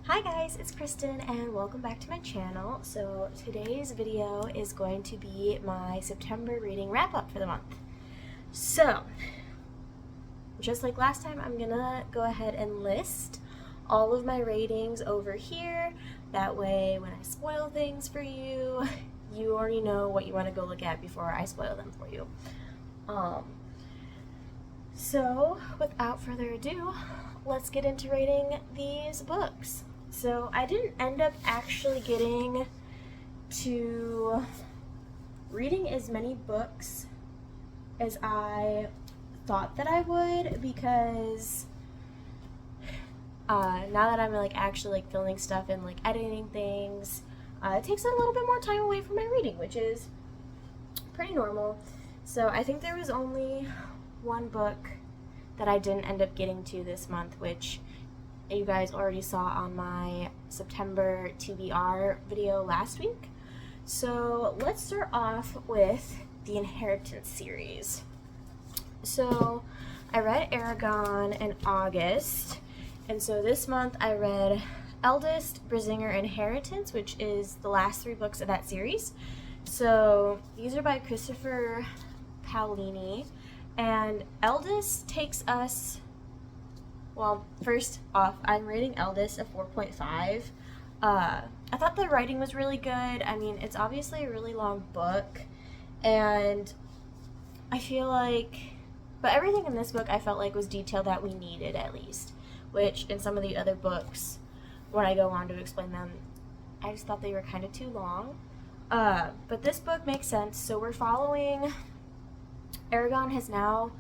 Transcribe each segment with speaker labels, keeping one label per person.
Speaker 1: Hi guys, it's Kristen and welcome back to my channel. So today's video is going to be my September reading wrap up for the month. So, just like last time, I'm gonna go ahead and list all of my ratings over here. That way when I spoil things for you, you already know what you want to go look at before I spoil them for you. So without further ado, let's get into rating these books. So I didn't end up actually getting to reading as many books as I thought that I would, because now that I'm actually filming stuff and editing things, it takes a little bit more time away from my reading, which is pretty normal. So I think there was only one book that I didn't end up getting to this month, which you guys already saw on my September TBR video last week. So let's start off with the Inheritance series. So I read Eragon in August, and so this month I read Eldest, Brazinger, Inheritance, which is the last 3 books of that series. So these are by Christopher Paolini, and Eldest takes us, well, first off, I'm rating Eldest a 4.5. I thought the writing was really good. I mean, it's obviously a really long book, and I feel but everything in this book I felt like was detail that we needed, at least, which in some of the other books, when I go on to explain them, I just thought they were kind of too long. But this book makes sense. So we're following, Eragon has now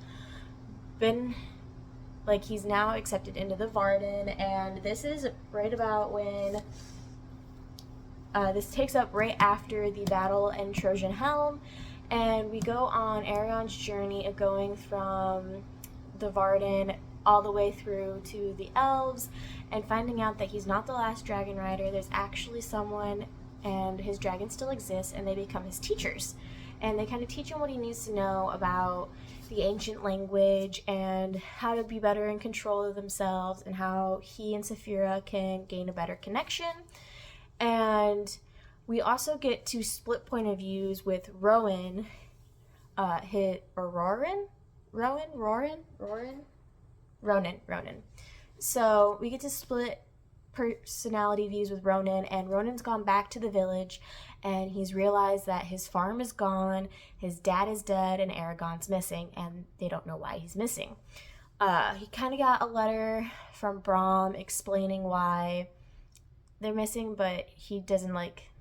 Speaker 1: been, he's now accepted into the Varden, and this is right about when, this takes up right after the battle in Trojan Helm, and we go on Eragon's journey of going from the Varden all the way through to the Elves, and finding out that he's not the last dragon rider. There's actually someone, and his dragon still exists, and they become his teachers. And they kind of teach him what he needs to know about the ancient language and how to be better in control of themselves, and how he and Saphira can gain a better connection. And we also get to split point of views with Rowan, Ronan. So we get to split personality views with Ronan, and Ronan's gone back to the village, and he's realized that his farm is gone, his dad is dead, and Eragon's missing, and they don't know why he's missing. He kind of got a letter from Brom explaining why they're missing, but he doesn't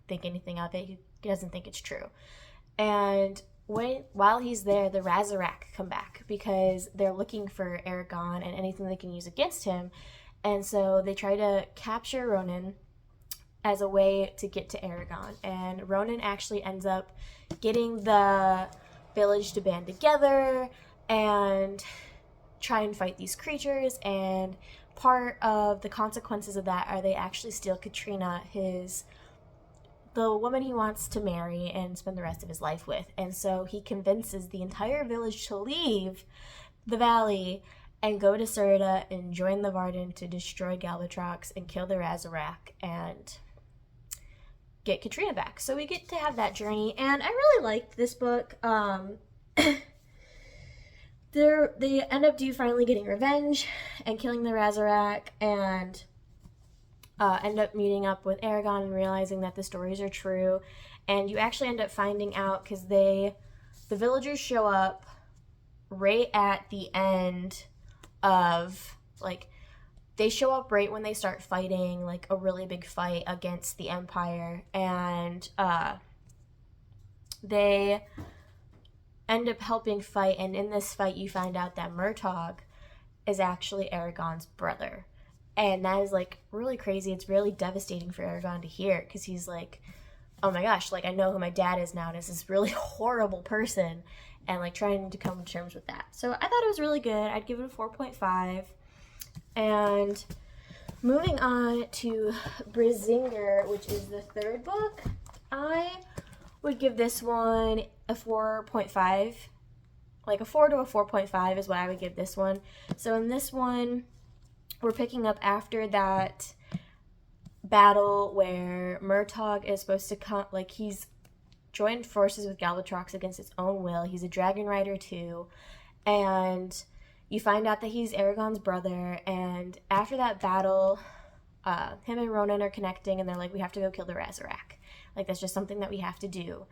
Speaker 1: think anything of it. He doesn't think it's true. And while he's there, the Razarak come back because they're looking for Eragon and anything they can use against him. And so they try to capture Ronan as a way to get to Eragon. And Ronan actually ends up getting the village to band together and try and fight these creatures. And part of the consequences of that are they actually steal Katrina, the woman he wants to marry and spend the rest of his life with. And so he convinces the entire village to leave the valley and go to Serta and join the Varden to destroy Galbatrox and kill the Razarak and get Katrina back. So we get to have that journey, and I really liked this book. They end up finally getting revenge and killing the Razarak, and end up meeting up with Eragon and realizing that the stories are true. And you actually end up finding out because the villagers show up right at the end of, they show up right when they start fighting a really big fight against the Empire, and they end up helping fight. And in this fight you find out that Murtagh is actually Eragon's brother, and that is really crazy. It's really devastating for Eragon to hear, because he's oh my gosh, I know who my dad is now, and it's this really horrible person, and trying to come to terms with that. So I thought it was really good. I'd give it a 4.5. And moving on to Brazinger, which is the 3rd book, I would give this one a 4.5. A 4 to a 4.5 is what I would give this one. So in this one, we're picking up after that battle where Murtagh is supposed to come, like, he's joined forces with Galbatrox against his own will. He's a dragon rider too, and you find out that he's Aragorn's brother. And after that battle, him and Ronan are connecting, and they're like, we have to go kill the Razorak. Like, that's just something that we have to do.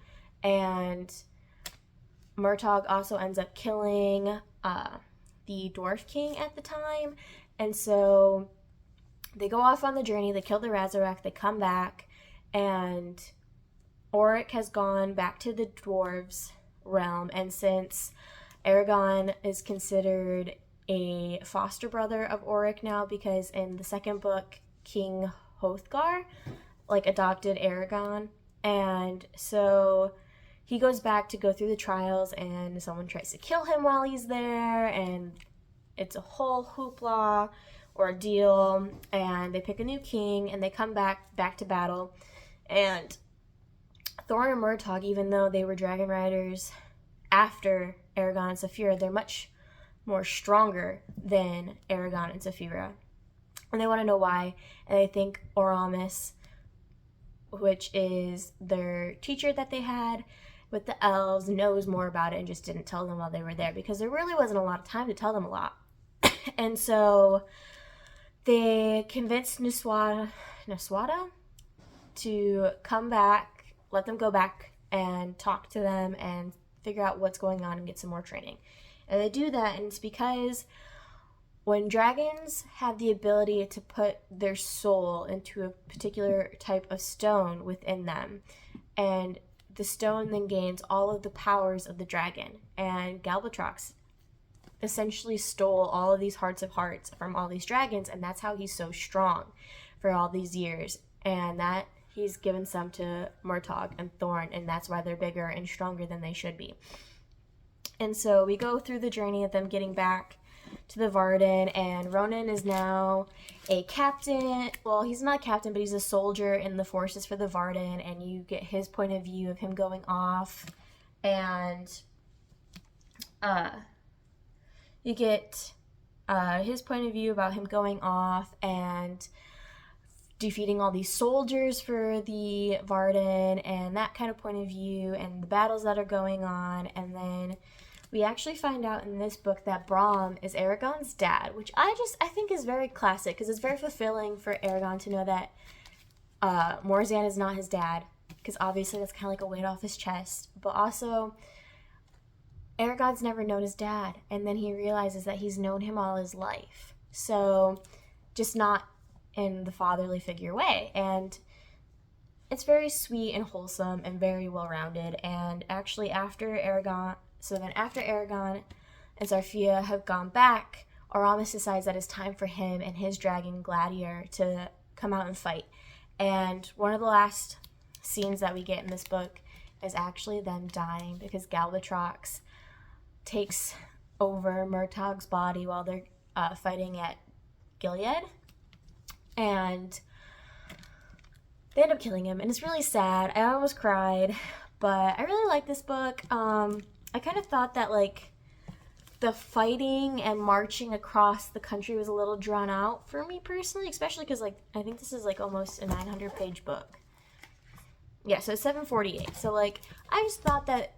Speaker 1: And Murtagh also ends up killing the Dwarf King at the time. And so they go off on the journey, they kill the Razorak, they come back, and Oric has gone back to the dwarves' realm. And since Aragorn is considered a foster brother of Oric now, because in the second book, King Hrothgar, like, adopted Aragorn. And so he goes back to go through the trials, and someone tries to kill him while he's there, and it's a whole hoopla ordeal, and they pick a new king, and they come back to battle. And Thorin and Murtagh, even though they were dragon riders after Aragorn and Saphira, they're much more stronger than Aragorn and Saphira. And they want to know why. And they think Oramus, which is their teacher that they had with the elves, knows more about it and just didn't tell them while they were there, because there really wasn't a lot of time to tell them a lot. And so they convinced Nuswada to come back, let them go back and talk to them and figure out what's going on and get some more training. And they do that, and it's because when dragons have the ability to put their soul into a particular type of stone within them, and the stone then gains all of the powers of the dragon, and Galbatrox essentially stole all of these hearts of hearts from all these dragons, and that's how he's so strong for all these years. And that he's given some to Murtagh and Thorin, and that's why they're bigger and stronger than they should be. And so we go through the journey of them getting back to the Varden, and Ronan is now a captain. Well, he's not a captain, but he's a soldier in the forces for the Varden, and you get his point of view of him going off, and you get his point of view about him going off and defeating all these soldiers for the Varden, and that kind of point of view, and the battles that are going on. And then we actually find out in this book that Brom is Aragorn's dad, which I think is very classic, because it's very fulfilling for Aragorn to know that Morzan is not his dad, because obviously that's kind of like a weight off his chest. But also, Aragorn's never known his dad, and then he realizes that he's known him all his life. So, just not in the fatherly figure way. And it's very sweet and wholesome and very well-rounded. And actually, after Aragorn and Zarfia have gone back, Oramus decides that it's time for him and his dragon Gladiator to come out and fight. And one of the last scenes that we get in this book is actually them dying, because Galbatrox takes over Murtagh's body while they're fighting at Gilead, and they end up killing him, and it's really sad. I almost cried, but I really like this book. I kind of thought that, like, the fighting and marching across the country was a little drawn out for me personally, especially because, like, I think this is, like, almost a 900-page book. Yeah, so it's 748. So, like, I just thought that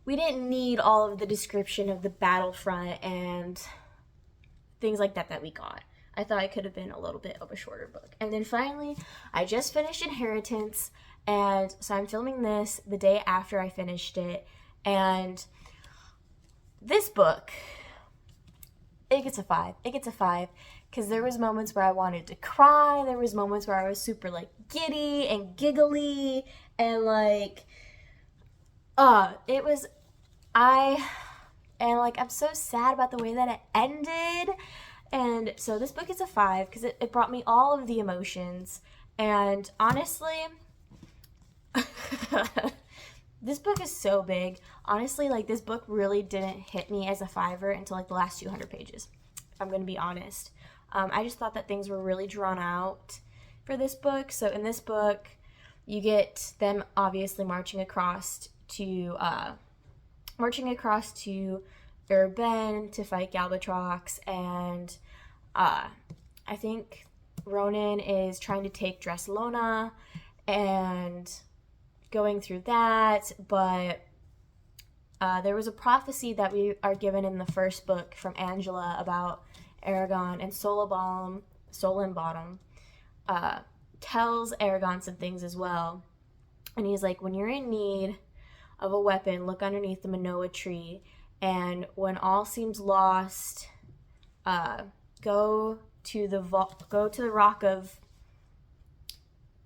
Speaker 1: we didn't need all of the description of the battlefront and things like that we got. I thought it could have been a little bit of a shorter book. And then finally, I just finished Inheritance, and so I'm filming this the day after I finished it. And this book, it gets a 5. It gets a 5 because there was moments where I wanted to cry. There was moments where I was super, like, giddy and giggly, and, like, I'm so sad about the way that it ended. And so this book is a 5 because it brought me all of the emotions. And honestly, this book is so big. Honestly, like, this book really didn't hit me as a 5er until, like, the last 200 pages, if I'm going to be honest. I just thought that things were really drawn out for this book. So in this book, you get them obviously marching across to Urben to fight Galbatrox, and I think Ronan is trying to take Dresselona and going through that, but there was a prophecy that we are given in the first book from Angela about Aragon, and Solenbottom tells Aragon some things as well. And he's like, when you're in need of a weapon, look underneath the Manoa tree, and when all seems lost, go to the rock of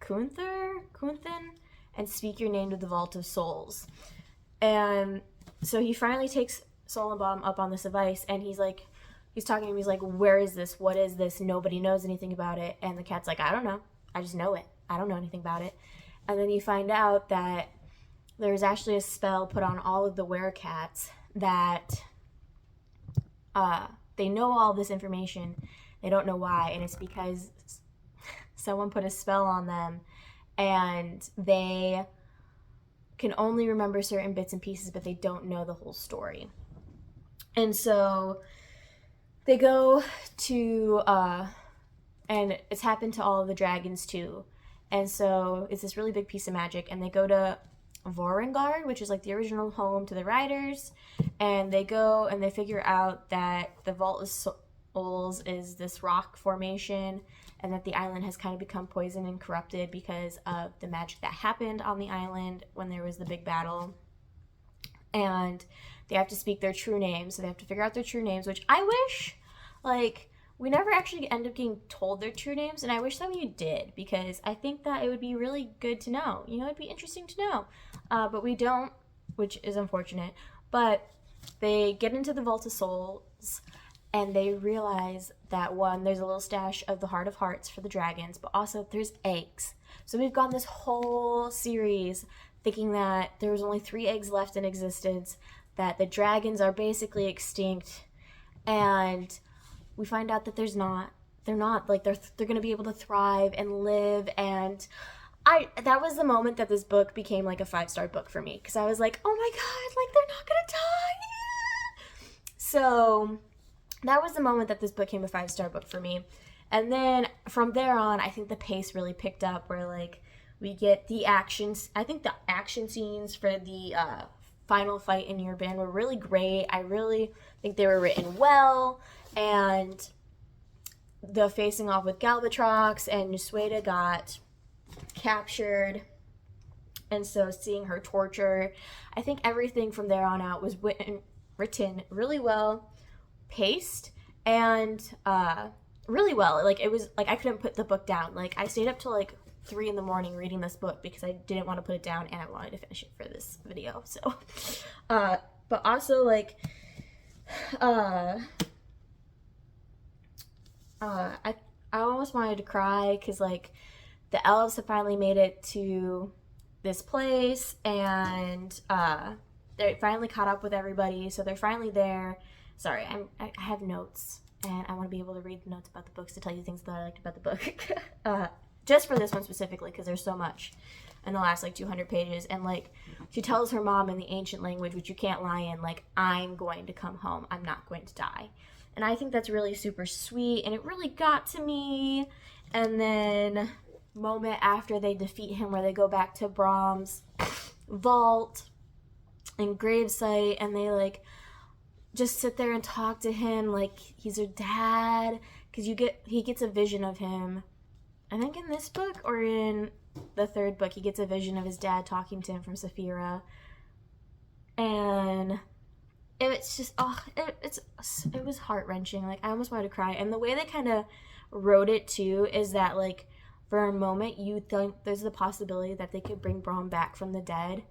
Speaker 1: Kunthin, and speak your name to the Vault of Souls. And so he finally takes Solenbottom up on this advice, and he's talking to him, he's like, where is this? What is this? Nobody knows anything about it. And the cat's like, I don't know. I just know it. I don't know anything about it. And then you find out that there's actually a spell put on all of the werecats that they know all this information. They don't know why, and it's because someone put a spell on them, and they can only remember certain bits and pieces, but they don't know the whole story. And so they go to, and it's happened to all of the dragons too. And so it's this really big piece of magic, and they go to Vorengard, which is like the original home to the riders, and they go and they figure out that the Vault of Souls is this rock formation, and that the island has kind of become poisoned and corrupted because of the magic that happened on the island when there was the big battle. And they have to speak their true names, so they have to figure out their true names, which I wish, like, we never actually end up getting told their true names, and I wish some of you did, because I think that it would be really good to know. You know, it'd be interesting to know. But we don't, which is unfortunate. But they get into the Vault of Souls, and they realize that, one, there's a little stash of the Heart of Hearts for the dragons, but also there's eggs. So we've gone this whole series thinking that there was only 3 eggs left in existence, that the dragons are basically extinct, and we find out that there's not. They're not. Like, they're going to be able to thrive and live, and that was the moment that this book became like a 5-star book for me, because I was like, oh my god, like, they're not going to die. So that was the moment that this book became a 5-star book for me. And then from there on, I think the pace really picked up, where, like, we get the actions. I think the action scenes for the final fight in Yerbin were really great. I really think they were written well. And the facing off with Galbatrox, and Nusueda got captured. And so seeing her torture, I think everything from there on out was written really well, paced, and really well. Like, it was like I couldn't put the book down. Like, I stayed up till like 3 a.m. reading this book because I didn't want to put it down, and I wanted to finish it for this video. So but also, like, I almost wanted to cry, because, like, the elves have finally made it to this place, and they finally caught up with everybody, so they're finally there. Sorry, I have notes, and I want to be able to read the notes about the books to tell you things that I liked about the book. Just for this one specifically, because there's so much in the last, like, 200 pages. And, like, she tells her mom in the ancient language, which you can't lie in, like, I'm going to come home. I'm not going to die. And I think that's really super sweet, and it really got to me. And then moment after they defeat him, where they go back to Brom's vault and gravesite, and they, like, just sit there and talk to him like he's her dad, because he gets a vision of him. I think in this book, or in the 3rd book, he gets a vision of his dad talking to him from Saphira. And it's just, it was heart-wrenching. Like, I almost wanted to cry. And the way they kind of wrote it, too, is that, like, for a moment, you think there's the possibility that they could bring Brom back from the dead.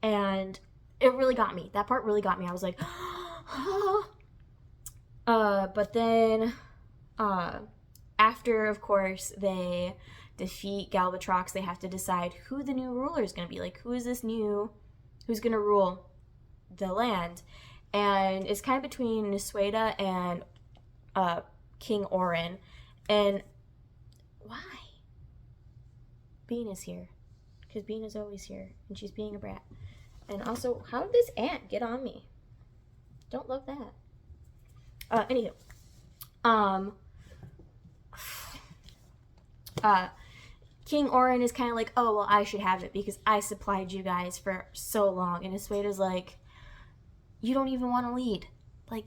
Speaker 1: And it really got me. That part really got me. I was like, but then, after, of course, they defeat Galbatrox, they have to decide who the new ruler is going to be. Like, who's going to rule the land? And it's kind of between Nusueda and King Orin. And why? Bean is here. Because Bean is always here. And she's being a brat. And also, how did this ant get on me? Don't love that. Anywho. King Orin is kind of like, oh, well, I should have it because I supplied you guys for so long. And Asueda's like, you don't even want to lead. Like,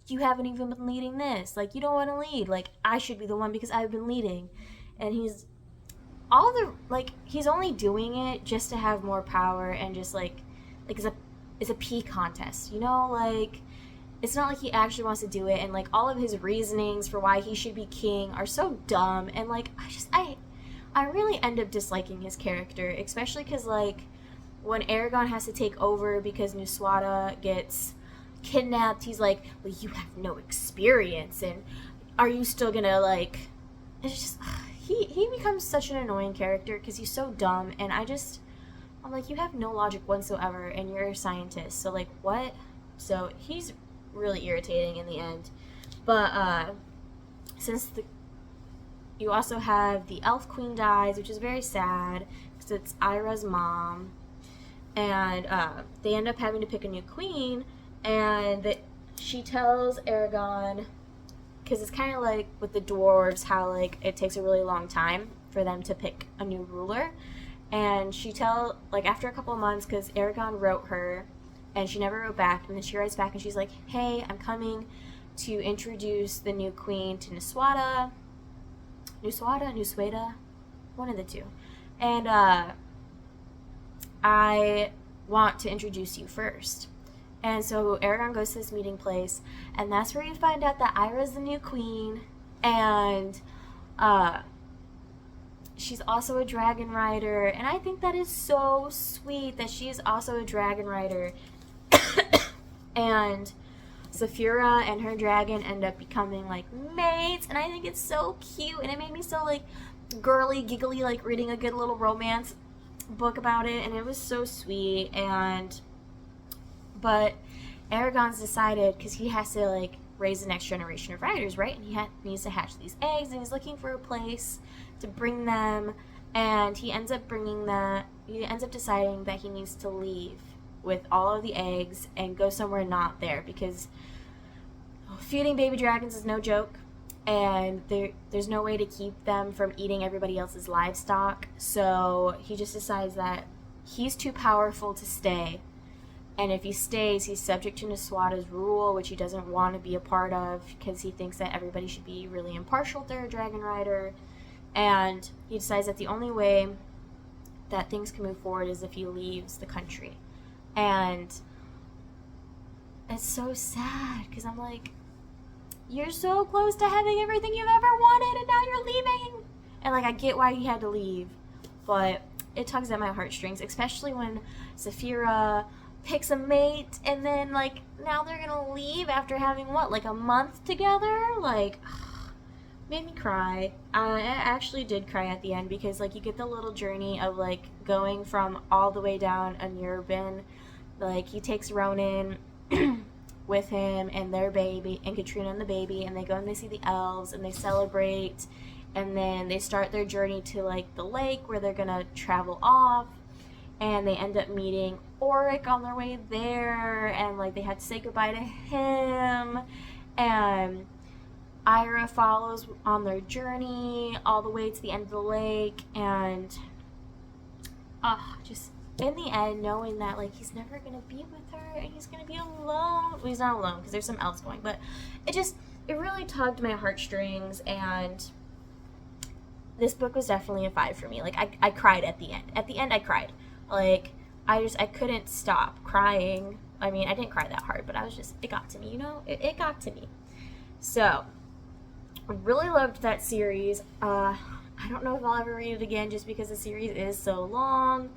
Speaker 1: you haven't even been leading this. Like, you don't want to lead. Like, I should be the one because I've been leading. And he's only doing it just to have more power and just, like it's a pee contest, you know? Like, it's not like he actually wants to do it. And, like, all of his reasonings for why he should be king are so dumb. And, like, I really end up disliking his character, especially because, like, when Eragon has to take over because Nuswada gets kidnapped, he's like, well, you have no experience, and are you still gonna, like... It's just... He becomes such an annoying character because he's so dumb, and I'm like, you have no logic whatsoever, and you're a scientist, so, like, what? So, he's really irritating in the end. But, you also have the Elf Queen dies, which is very sad, because it's Ira's mom, and they end up having to pick a new queen, and she tells Eragon, because it's kind of like with the dwarves, how, like, it takes a really long time for them to pick a new ruler, and after a couple of months, because Eragon wrote her, and she never wrote back, and then she writes back, and she's like, hey, I'm coming to introduce the new queen to Nuswada, one of the two, and I want to introduce you first. And so Eragon goes to this meeting place, and that's where you find out that Ira's the new queen, and she's also a dragon rider, and I think that is so sweet that she is also a dragon rider. And Saphira and her dragon end up becoming, like, mates, and I think it's so cute, and it made me so, like, girly, giggly, like, reading a good little romance book about it, and it was so sweet. But Eragon's decided, because he has to, like, raise the next generation of riders, right? And he needs to hatch these eggs, and he's looking for a place to bring them, and he ends up deciding that he needs to leave with all of the eggs and go somewhere not there, because feeding baby dragons is no joke, and there's no way to keep them from eating everybody else's livestock. So he just decides that he's too powerful to stay, and if he stays, he's subject to Nuswada's rule, which he doesn't want to be a part of, because he thinks that everybody should be really impartial if they're a dragon rider. And he decides that the only way that things can move forward is if he leaves the country. And it's so sad, because I'm like, you're so close to having everything you've ever wanted, and now you're leaving. And, like, I get why he had to leave, but it tugs at my heartstrings, especially when Saphira picks a mate, and then, like, now they're gonna leave after having, what, like, a month together? Like, made me cry. I actually did cry at the end, because, like, you get the little journey of, like, going from all the way down a Nurben. Like, he takes Ronan with him and their baby, and Katrina and the baby, and they go and they see the elves, and they celebrate, and then they start their journey to, like, the lake where they're gonna travel off, and they end up meeting Auric on their way there, and, like, they had to say goodbye to him, and Ira follows on their journey all the way to the end of the lake, and just in the end, knowing that, like, he's never gonna be with her, and he's gonna be alone. Well, he's not alone, because there's some elves going, but it really tugged my heartstrings, and this book was definitely a 5 for me. Like, I cried at the end. At the end, I cried. Like, I couldn't stop crying. I mean, I didn't cry that hard, but it got to me, you know? It got to me. So, I really loved that series. I don't know if I'll ever read it again, just because the series is so long,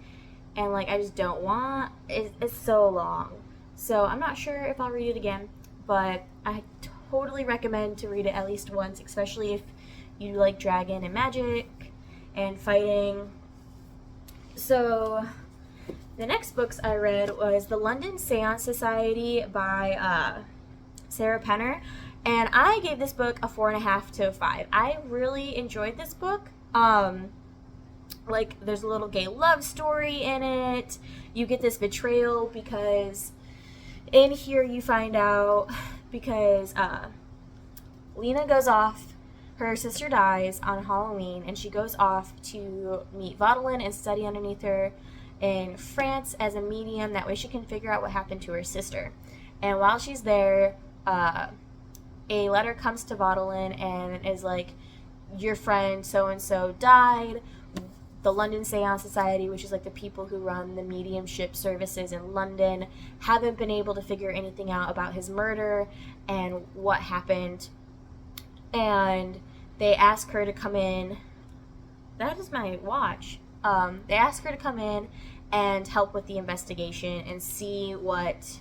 Speaker 1: and, like, I just don't want. It's so long. So I'm not sure if I'll read it again, but I totally recommend to read it at least once, especially if you like dragon and magic and fighting. So the next books I read was The London Seance Society by Sarah Penner, and I gave this book a 4.5 to a 5. I really enjoyed this book. Like, there's a little gay love story in it. You get this betrayal because in here you find out, because Lena goes off, her sister dies on Halloween, and she goes off to meet Vaudeline and study underneath her in France as a medium. That way she can figure out what happened to her sister. And while she's there, a letter comes to Vaudeline and is like, your friend so-and-so died. The London Seance Society, which is like the people who run the mediumship services in London, haven't been able to figure anything out about his murder and what happened. And they ask her to come in. That is my watch. They ask her to come in and help with the investigation and see what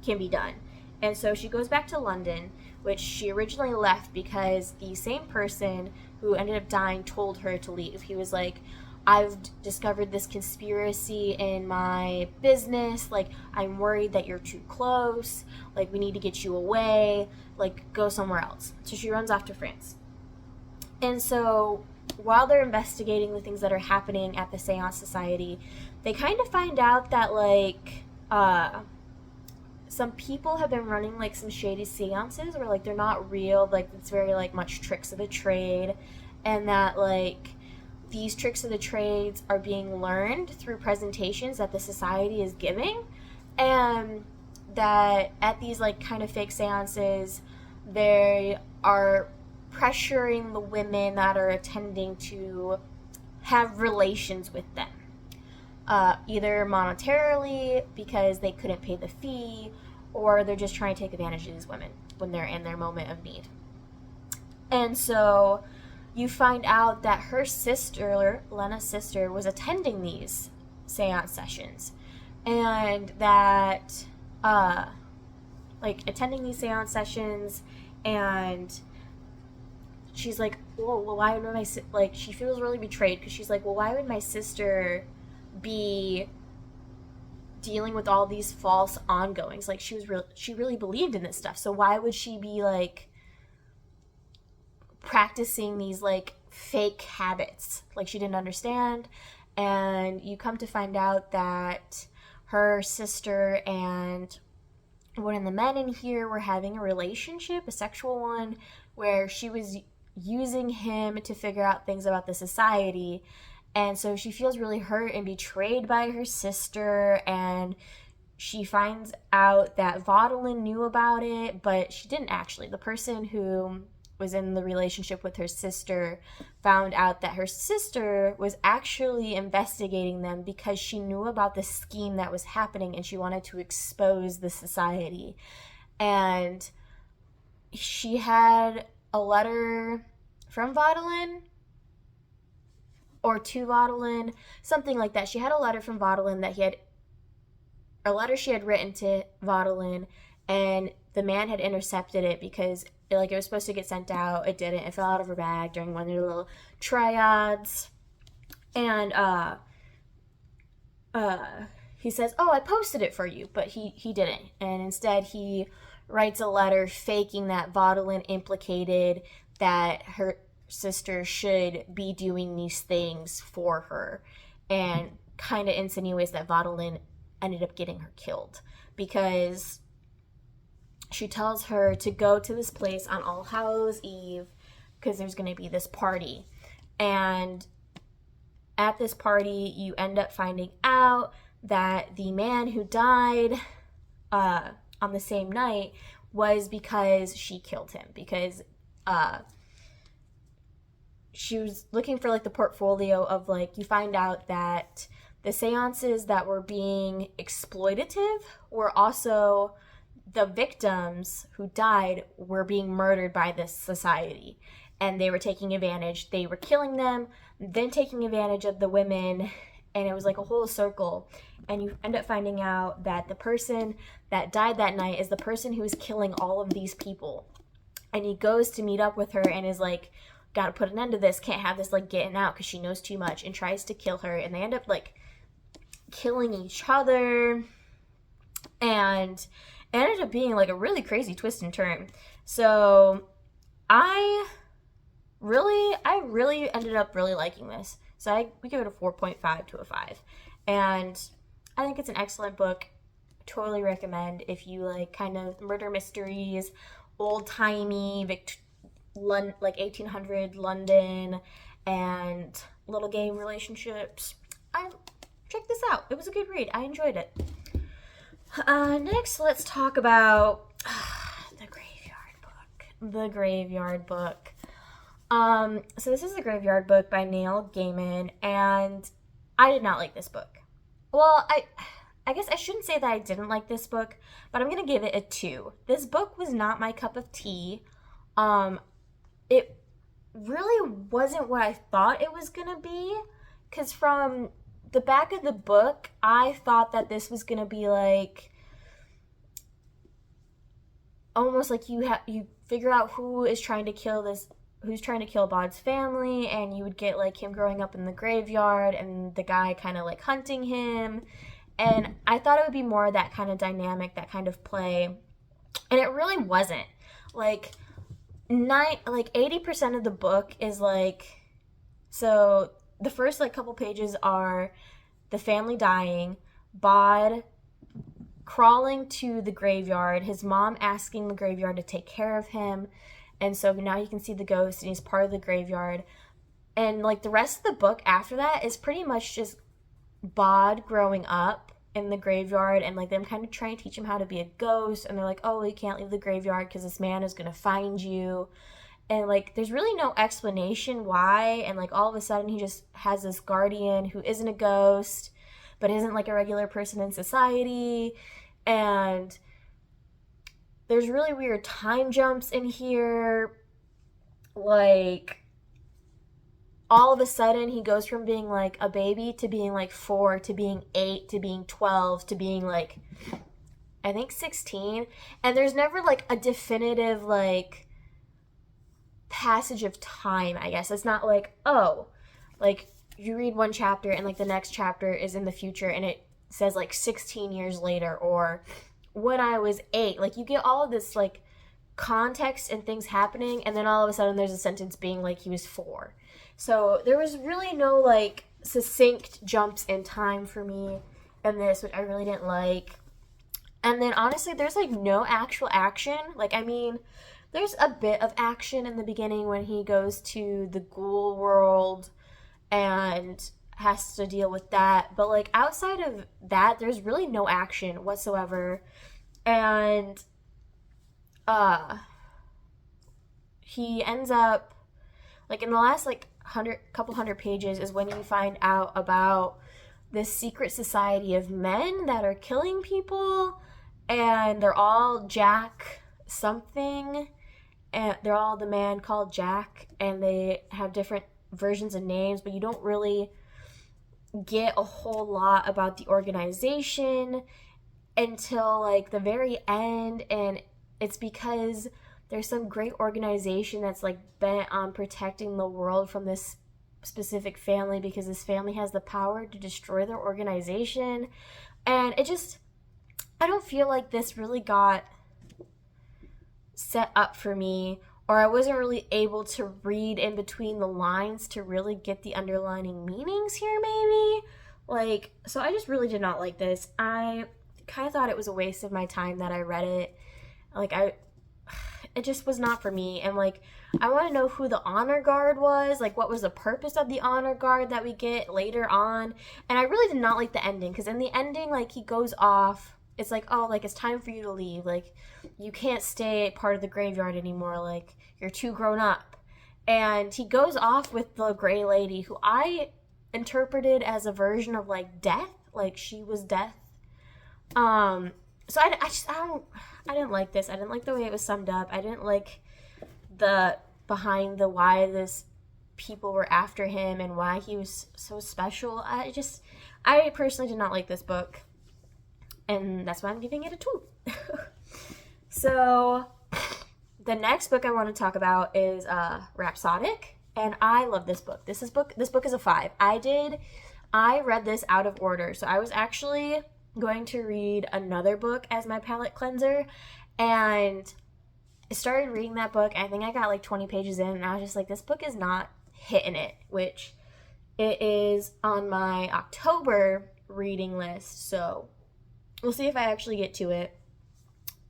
Speaker 1: can be done. And so she goes back to London, which she originally left because the same person who ended up dying told her to leave. He was like, I've discovered this conspiracy in my business. Like, I'm worried that you're too close. Like, we need to get you away. Like, go somewhere else. So she runs off to France. And so while they're investigating the things that are happening at the Seance Society, they kind of find out that, like, some people have been running, like, some shady seances where, like, they're not real. Like, it's very, like, much tricks of the trade. And that, like, these tricks of the trades are being learned through presentations that the society is giving. And that at these, like, kind of fake seances, they are pressuring the women that are attending to have relations with them. Either monetarily because they couldn't pay the fee, or they're just trying to take advantage of these women when they're in their moment of need. And so you find out that her sister, Lena's sister, was attending these seance sessions. And that, attending these seance sessions, and she's like, well, why would she feels really betrayed, because she's like, well, why would my sister be dealing with all these false ongoings? Like, she really believed in this stuff, so why would she be, like, practicing these, like, fake habits? Like, she didn't understand. And you come to find out that her sister and one of the men in here were having a relationship, a sexual one, where she was using him to figure out things about the society. And so she feels really hurt and betrayed by her sister, and she finds out that Vaudeline knew about it, but she didn't actually. The person who was in the relationship with her sister found out that her sister was actually investigating them because she knew about the scheme that was happening and she wanted to expose the society. And she had a letter from Vaudeline, or to Vaudeline, something like that. She had a letter from Vaudeline she had written to Vaudeline, and the man had intercepted it because, like, it was supposed to get sent out. It didn't. It fell out of her bag during one of their little triads. And he says, oh, I posted it for you, but he didn't. And instead he writes a letter faking that Vaudeline implicated that her sister should be doing these things for her, and kind of insinuates that Vaudeline ended up getting her killed because she tells her to go to this place on All Hallows Eve because there's going to be this party. And at this party, you end up finding out that the man who died on the same night was because she killed him, because she was looking for, like, the portfolio of, like, you find out that the seances that were being exploitative were also the victims who died were being murdered by this society, and they were taking advantage. They were killing them, then taking advantage of the women, and it was like a whole circle. And you end up finding out that the person that died that night is the person who is killing all of these people. And he goes to meet up with her and is like, gotta put an end to this, can't have this, like, getting out because she knows too much, and tries to kill her, and they end up, like, killing each other. And it ended up being, like, a really crazy twist and turn. So I really ended up really liking this. So we give it a 4.5 to a 5. And I think it's an excellent book. Totally recommend if you like kind of murder mysteries, old-timey, like 1800 London and little game relationships. I check this out. It was a good read. I enjoyed it. Next, let's talk about the Graveyard Book. The Graveyard Book. So this is The Graveyard Book by Neil Gaiman, and I did not like this book. Well, I guess I shouldn't say that I didn't like this book, but I'm gonna give it a 2. This book was not my cup of tea. It really wasn't what I thought it was gonna be, because from the back of the book, I thought that this was gonna be like almost like you figure out who's trying to kill Bod's family, and you would get like him growing up in the graveyard and the guy kind of like hunting him. And I thought it would be more of that kind of dynamic, that kind of play, and it really wasn't. Like 80% of the book is like, so the first like couple pages are the family dying, Bod crawling to the graveyard, his mom asking the graveyard to take care of him, and so now you can see the ghost and he's part of the graveyard. And like the rest of the book after that is pretty much just Bod growing up in the graveyard and like them kind of trying to teach him how to be a ghost, and they're like, oh, you can't leave the graveyard because this man is going to find you. And like there's really no explanation why, and like all of a sudden he just has this guardian who isn't a ghost but isn't like a regular person in society. And there's really weird time jumps in here. Like all of a sudden he goes from being like a baby to being like 4 to being 8 to being 12 to being like I think 16, and there's never like a definitive like passage of time, I guess. It's not like, oh, like you read one chapter and like the next chapter is in the future and it says like 16 years later or when I was 8. Like you get all of this like context and things happening, and then all of a sudden there's a sentence being like he was 4. So there was really no like succinct jumps in time for me in this, which I really didn't like. And then honestly, there's like no actual action. Like, I mean, there's a bit of action in the beginning when he goes to the ghoul world and has to deal with that. But like outside of that, there's really no action whatsoever. And he ends up like in the last like couple hundred pages is when you find out about this secret society of men that are killing people, and they're all Jack something, and they're all the man called Jack, and they have different versions of names, but you don't really get a whole lot about the organization until like the very end. And it's because there's some great organization that's like bent on protecting the world from this specific family, because this family has the power to destroy their organization. And it just, I don't feel like this really got set up for me, or I wasn't really able to read in between the lines to really get the underlining meanings here, maybe. Like, so I just really did not like this. I kind of thought it was a waste of my time that I read it. Like, it just was not for me. And like, I want to know who the honor guard was, like what was the purpose of the honor guard that we get later on. And I really did not like the ending, because in the ending, like, he goes off. It's like, oh, like, it's time for you to leave. Like, you can't stay part of the graveyard anymore. Like, you're too grown up. And he goes off with the gray lady, who I interpreted as a version of, like, death. Like, she was death. So I didn't like this. I didn't like the way it was summed up. I didn't like the behind the why this people were after him and why he was so special. I personally did not like this book. And that's why I'm giving it a 2. So the next book I want to talk about is Rhapsodic, and I love this book. This book is a 5. I read this out of order. So I was actually going to read another book as my palate cleanser, and I started reading that book. I think I got like 20 pages in, and I was just like, this book is not hitting it, which it is on my October reading list. So we'll see if I actually get to it,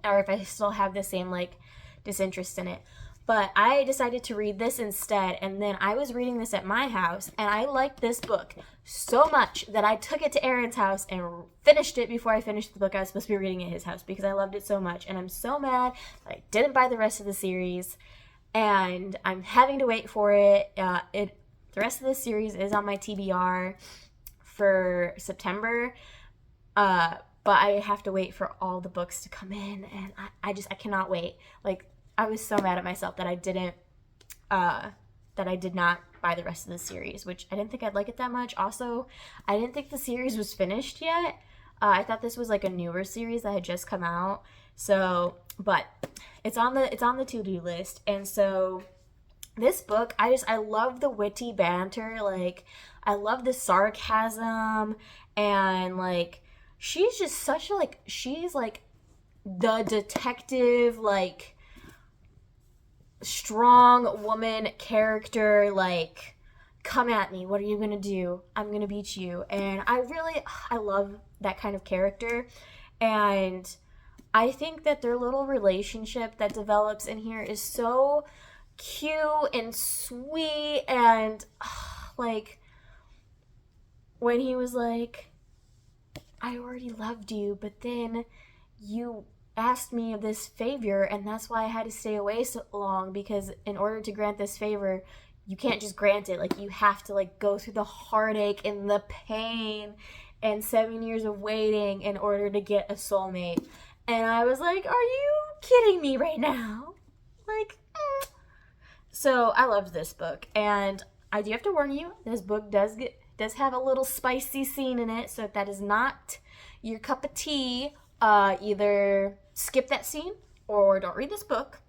Speaker 1: or if I still have the same like disinterest in it. But I decided to read this instead, and then I was reading this at my house, and I liked this book so much that I took it to Aaron's house and finished it before I finished the book I was supposed to be reading at his house because I loved it so much. And I'm so mad that I didn't buy the rest of the series, and I'm having to wait for it. The rest of the series is on my TBR for September, but I have to wait for all the books to come in, and I cannot wait. Like, I was so mad at myself that I did not buy the rest of the series, which I didn't think I'd like it that much. Also, I didn't think the series was finished yet. I thought this was like a newer series that had just come out. So, but it's on the to-do list. And so this book, I love the witty banter. Like, I love the sarcasm, and like she's just such a she's like the detective, like strong woman character, like, come at me, what are you gonna do, I'm gonna beat you. And I love that kind of character, and I think that their little relationship that develops in here is so cute and sweet. And like when he was like, I already loved you, but then you asked me of this favor, and that's why I had to stay away so long, because in order to grant this favor, you can't just grant it. Like, you have to like go through the heartache and the pain and 7 years of waiting in order to get a soulmate. And I was like, are you kidding me right now? Like, So I loved this book, and I do have to warn you, this book does have a little spicy scene in it, so if that is not your cup of tea, either skip that scene or don't read this book.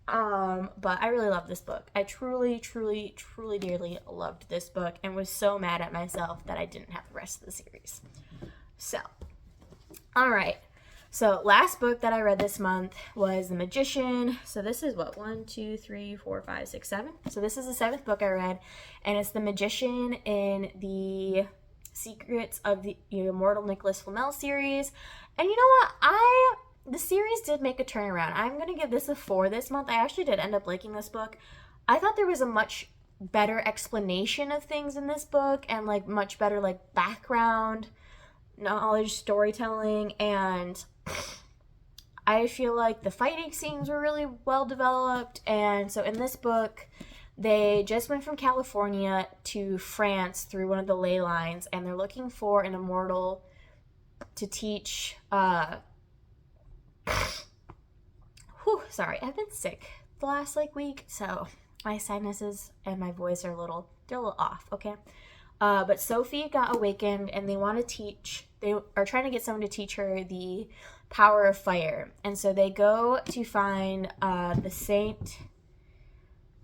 Speaker 1: But I really love this book. I truly, truly, truly, dearly loved this book, and was so mad at myself that I didn't have the rest of the series. So, all right. So, last book that I read this month was The Magician. So this is what, 1, 2, 3, 4, 5, 6, 7. So this is the 7th book I read, and it's The Magician in the Secrets of the Immortal Nicholas Flamel series. And you know what? The series did make a turnaround. I'm going to give this a 4 this month. I actually did end up liking this book. I thought there was a much better explanation of things in this book, and like much better like background knowledge, storytelling, and I feel like the fighting scenes were really well developed. And so in this book, they just went from California to France through one of the ley lines, and they're looking for an immortal to teach sorry, I've been sick the last week, so my sinuses and my voice are a little off, okay? But Sophie got awakened, and they are trying to get someone to teach her the power of fire. And so they go to find the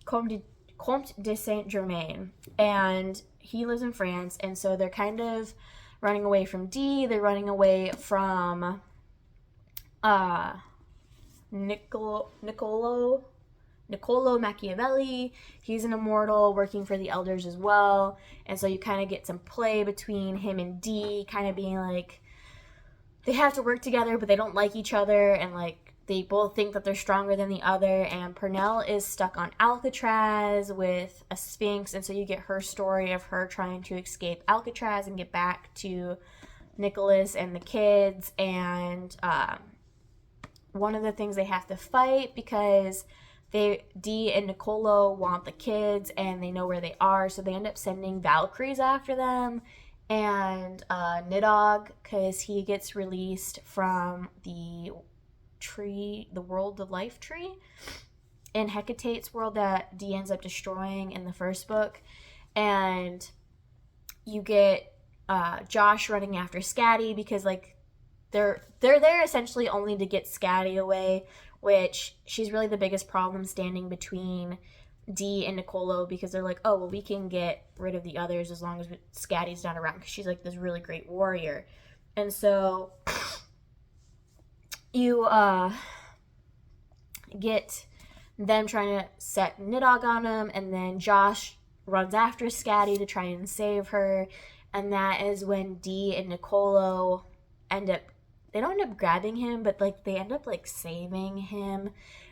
Speaker 1: Comte de Saint Germain, and he lives in France. And so they're kind of running away from Dee. They're running away from Niccolo Machiavelli. He's an immortal working for the elders as well. And so you kind of get some play between him and Dee, kind of being like, they have to work together, but they don't like each other, and like they both think that they're stronger than the other. And Purnell is stuck on Alcatraz with a Sphinx, and so you get her story of her trying to escape Alcatraz and get back to Nicholas and the kids. And one of the things they have to fight, because Dee and Niccolo want the kids, and they know where they are, so they end up sending Valkyries after them. And Nidhogg, because he gets released from the tree, the World of Life tree, in Hecate's world that Dee ends up destroying in the first book. And you get Josh running after Scatty, because like they're there essentially only to get Scatty away, which she's really the biggest problem standing between Dee and Niccolo, because they're like, oh, well, we can get rid of the others as long as Scatty's not around, because she's like this really great warrior. And so you get them trying to set Nidhogg on him, and then Josh runs after Scatty to try and save her. And that is when Dee and Niccolo they don't end up grabbing him, but like they end up like saving him.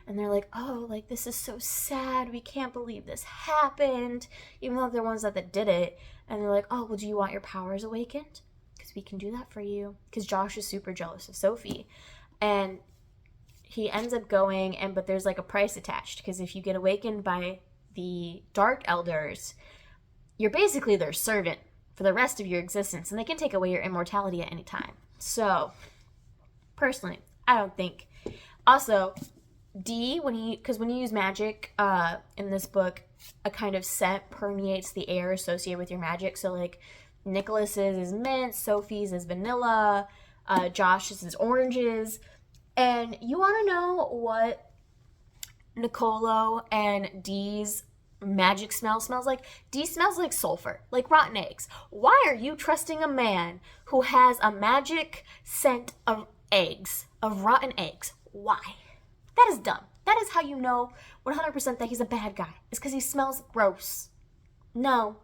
Speaker 1: and they're like, oh, like, this is so sad, we can't believe this happened, even though they're ones that did it. And they're like, oh, well, do you want your powers awakened? Because we can do that for you. Because Josh is super jealous of Sophie, and he ends up going, but there's like a price attached, because if you get awakened by the Dark Elders, you're basically their servant for the rest of your existence, and they can take away your immortality at any time. So, personally, I don't think. Also, D, when you use magic in this book, a kind of scent permeates the air associated with your magic. So, like, Nicholas's is mint, Sophie's is vanilla, Josh's is oranges. And you want to know what Nicolo and Dee's magic smells like? Dee smells like sulfur, like rotten eggs. Why are you trusting a man who has a magic scent of eggs, of rotten eggs? Why? That is dumb. That is how you know 100% that he's a bad guy. It's because he smells gross. No.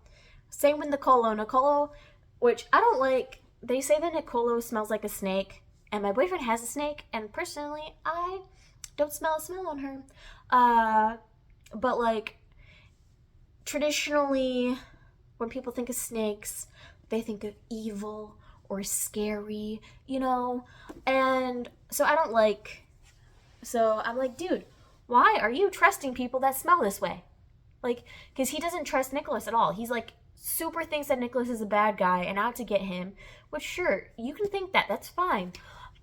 Speaker 1: Same with Nicolo. Nicolo, which I don't like, they say that Nicolo smells like a snake, and my boyfriend has a snake, and personally, I don't smell a smell on her. But like, traditionally, when people think of snakes, they think of evil or scary, you know? And so I'm like, dude, why are you trusting people that smell this way? Like, because he doesn't trust Nicholas at all. He's like, super thinks that Nicholas is a bad guy and out to get him, which sure, you can think that, that's fine.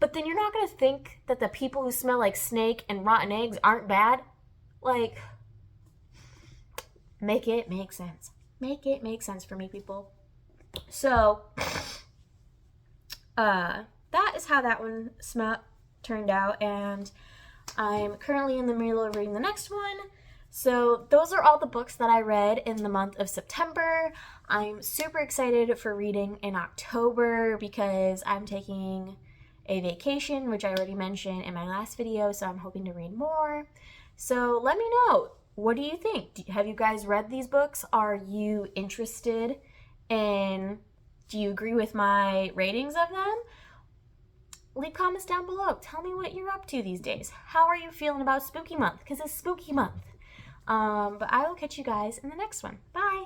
Speaker 1: But then you're not going to think that the people who smell like snake and rotten eggs aren't bad? Like, make it make sense. Make it make sense for me, people. So, that is how that one turned out, and I'm currently in the middle of reading the next one. So those are all the books that I read in the month of September. I'm super excited for reading in October because I'm taking a vacation, which I already mentioned in my last video, so I'm hoping to read more. So let me know, what do you think? Have you guys read these books? Are you interested in, do you agree with my ratings of them? Leave comments down below. Tell me what you're up to these days. How are you feeling about spooky month? Because it's spooky month. But I will catch you guys in the next one. Bye!